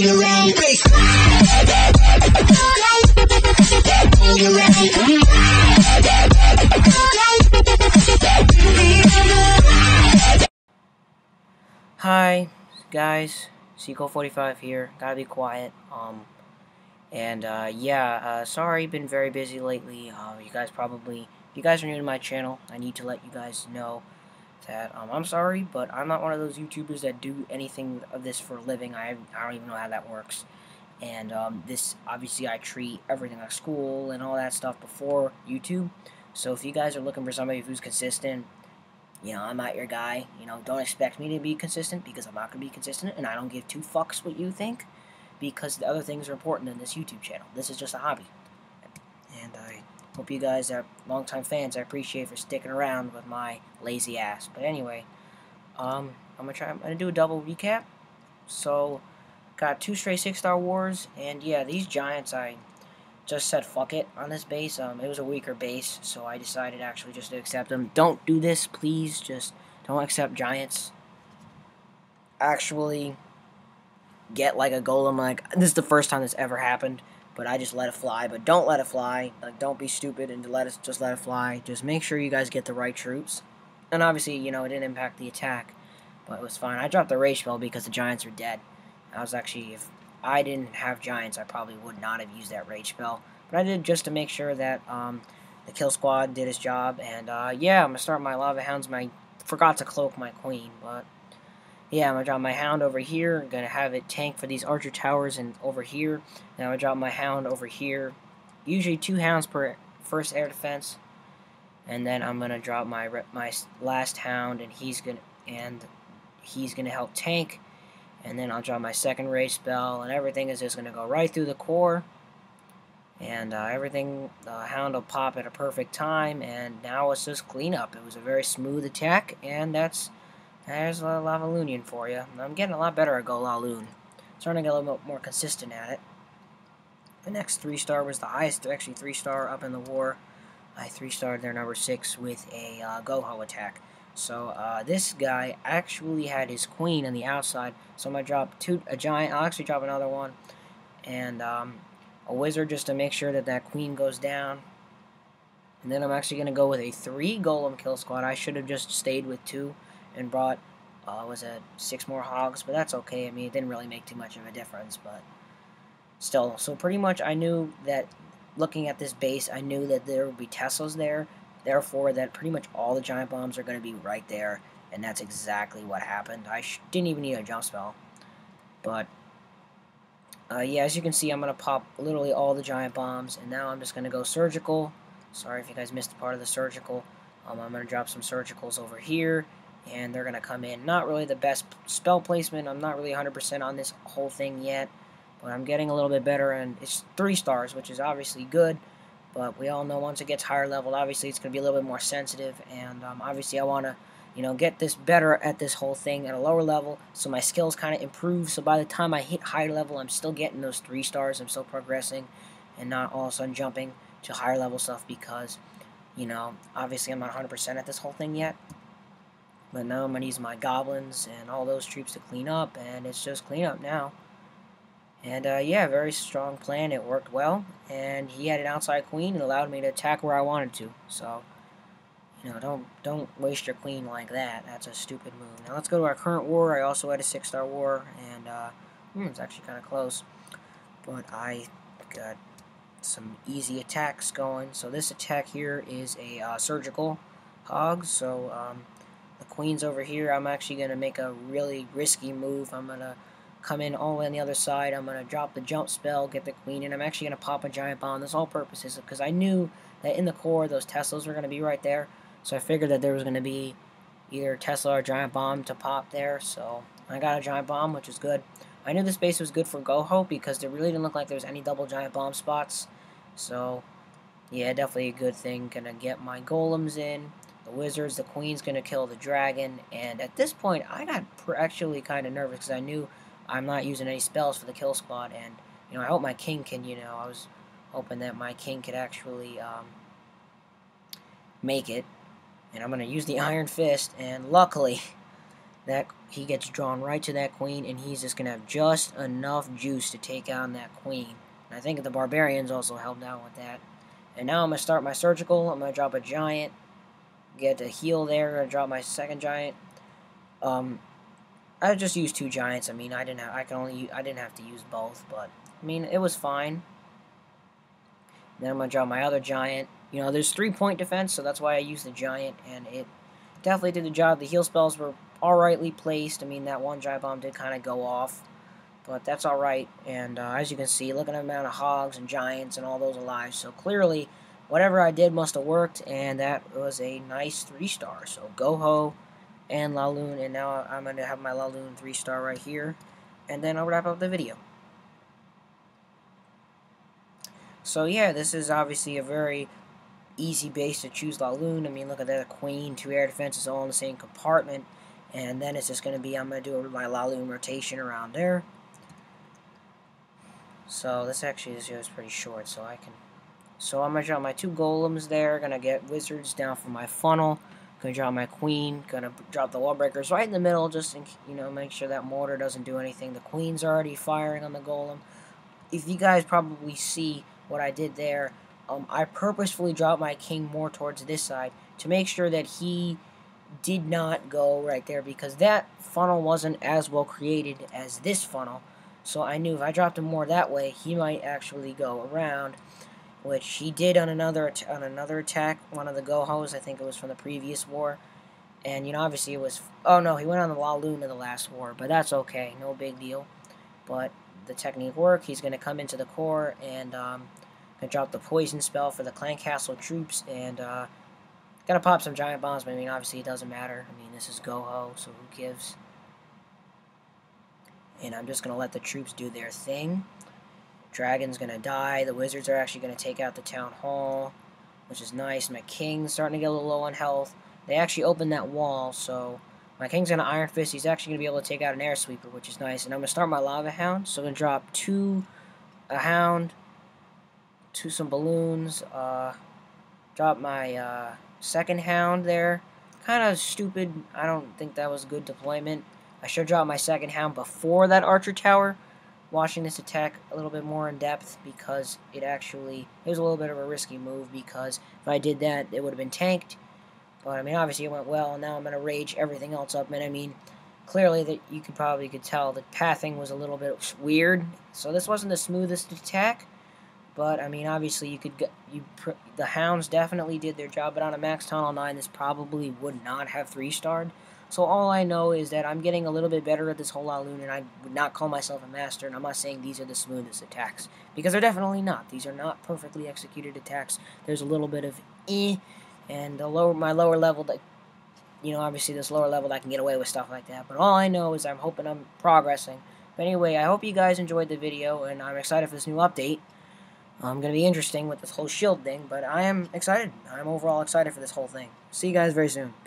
Hi, guys. Sequel45 here. Gotta be quiet. Sorry, been very busy lately. If you guys are new to my channel, I need to let you guys know that, I'm sorry, but I'm not one of those YouTubers that do anything of this for a living. I don't even know how that works. And, obviously, I treat everything like school and all that stuff before YouTube. So if you guys are looking for somebody who's consistent, I'm not your guy. Don't expect me to be consistent because I'm not going to be consistent, and I don't give two fucks what you think because the other things are important in this YouTube channel. This is just a hobby. And I hope you guys are longtime fans. I appreciate for sticking around with my lazy ass. But anyway, I'm gonna do a double recap. So, got 2 straight 6-star wars, and yeah, these giants, I just said fuck it on this base. It was a weaker base, so I decided actually just to accept them. Don't do this, please. Just don't accept giants. Actually, get like a golem. Like, this is the first time this ever happened, but I just let it fly. But don't let it fly. Like, don't be stupid and just let it fly. Just make sure you guys get the right troops. And obviously, it didn't impact the attack, but it was fine. I dropped the rage spell because the giants are dead. I was actually, if I didn't have giants, I probably would not have used that rage spell. But I did just to make sure that the kill squad did its job. And yeah, I'm gonna start my lava hounds. Forgot to cloak my queen, but yeah, I'm gonna drop my hound over here. I'm gonna have it tank for these archer towers and over here. Then I'm gonna drop my hound over here. Usually 2 hounds per first air defense. And then I'm gonna drop my last hound, and he's gonna help tank. And then I'll draw my second rage spell, and everything is just going to go right through the core. And the hound will pop at a perfect time, and now it's just cleanup. It was a very smooth attack, and there's Lavalunian for you. I'm getting a lot better at Golaloon. Starting to get a little bit more consistent at it. The next 3-star was the highest, actually 3-star up in the war. I 3-starred their number 6 with a Goho attack. So, this guy actually had his queen on the outside, so I'm going to drop a giant. I'll actually drop another one, and a wizard just to make sure that queen goes down. And then I'm actually going to go with a 3 golem kill squad. I should have just stayed with 2 and brought, 6 more hogs, but that's okay. I mean, it didn't really make too much of a difference, but still. So pretty much I knew that, looking at this base, I knew that there would be Teslas there. Therefore, that pretty much all the giant bombs are going to be right there, and that's exactly what happened. I didn't even need a jump spell. But, yeah, as you can see, I'm going to pop literally all the giant bombs, and now I'm just going to go surgical. Sorry if you guys missed part of the surgical. I'm going to drop some surgicals over here, and they're going to come in. Not really the best spell placement. I'm not really 100% on this whole thing yet, but I'm getting a little bit better, and it's 3 stars, which is obviously good. But we all know once it gets higher leveled, obviously it's going to be a little bit more sensitive. And obviously I want to, get this better at this whole thing at a lower level, so my skills kind of improve. So by the time I hit higher level, I'm still getting those 3 stars. I'm still progressing and not all of a sudden jumping to higher level stuff because, obviously I'm not 100% at this whole thing yet. But now I'm going to use my goblins and all those troops to clean up, and it's just clean up now. And, yeah, very strong plan. It worked well. And he had an outside queen and allowed me to attack where I wanted to. So, don't waste your queen like that. That's a stupid move. Now, let's go to our current war. I also had a 6-star war. And, it's actually kind of close. But I got some easy attacks going. So, this attack here is a surgical hog. So, the queen's over here. I'm actually going to make a really risky move. I'm going to come in all the way on the other side. I'm going to drop the jump spell, get the queen, and I'm actually going to pop a giant bomb. This whole purpose is because I knew that in the core, those Teslas were going to be right there. So I figured that there was going to be either Tesla or giant bomb to pop there. So I got a giant bomb, which is good. I knew this base was good for Goho because there really didn't look like there was any double giant bomb spots. So, yeah, definitely a good thing. Going to get my golems in. The wizards, the queen's going to kill the dragon. And at this point, I got actually kind of nervous because I knew I'm not using any spells for the kill squad, and, I hope my king can, I was hoping that my king could actually, make it, and I'm going to use the Iron Fist, and luckily, that he gets drawn right to that queen, and he's just going to have just enough juice to take on that queen. And I think the barbarians also helped out with that. And now I'm going to start my surgical. I'm going to drop a giant, get a heal there, going to drop my second giant. I just used 2 giants. I mean, I didn't have to use both, but I mean, it was fine. Then I'm going to draw my other giant. You know, there's 3-point defense, so that's why I used the giant, and it definitely did the job. The heal spells were alrightly placed. I mean, that one giant bomb did kind of go off, but that's alright. And as you can see, look at the amount of hogs and giants and all those alive. So clearly, whatever I did must have worked, and that was a nice 3-star. So Goho and Laloon, and now I'm going to have my Laloon 3-star right here, and then I'll wrap up the video. So yeah, this is obviously a very easy base to choose Laloon. I mean, look at that, queen, 2 air defenses all in the same compartment, and then it's just going to be, I'm going to do my Laloon rotation around there. So this actually is just pretty short, so I'm going to draw my 2 golems there, going to get wizards down for my funnel, going to draw my queen, going to drop the wall breakers right in the middle, just in, make sure that mortar doesn't do anything. The queen's already firing on the golem. If you guys probably see what I did there, I purposefully dropped my king more towards this side to make sure that he did not go right there, because that funnel wasn't as well created as this funnel. So I knew if I dropped him more that way, he might actually go around, which he did on another attack, one of the Gohos. I think it was from the previous war. And, obviously it was... Oh, no, he went on the Laloon in the last war, but that's okay. No big deal. But the technique worked. He's going to come into the core and going to drop the poison spell for the Clan Castle troops, and going to pop some giant bombs, but I mean, obviously it doesn't matter. I mean, this is Goho, so who gives? And I'm just going to let the troops do their thing. Dragon's going to die. The wizards are actually going to take out the town hall, which is nice. My king's starting to get a little low on health. They actually opened that wall, so my king's going to Iron Fist. He's actually going to be able to take out an air sweeper, which is nice. And I'm going to start my lava hound, so I'm going to drop a hound, some balloons, drop my second hound there. Kind of stupid. I don't think that was good deployment. I should drop my second hound before that archer tower, watching this attack a little bit more in depth, because it was a little bit of a risky move, because if I did that, it would have been tanked. But I mean, obviously it went well, and now I'm going to rage everything else up. And I mean, clearly that you could tell the pathing was a little bit weird, so this wasn't the smoothest attack. But I mean, obviously the hounds definitely did their job, but on a max Tunnel 9, this probably would not have 3-starred. So all I know is that I'm getting a little bit better at this whole Laloon, and I would not call myself a master, and I'm not saying these are the smoothest attacks, because they're definitely not. These are not perfectly executed attacks. There's a little bit of and my lower level, that, obviously this lower level I can get away with stuff like that. But all I know is I'm hoping I'm progressing. But anyway, I hope you guys enjoyed the video, and I'm excited for this new update. Going to be interesting with this whole shield thing, but I am excited. I'm overall excited for this whole thing. See you guys very soon. Peace.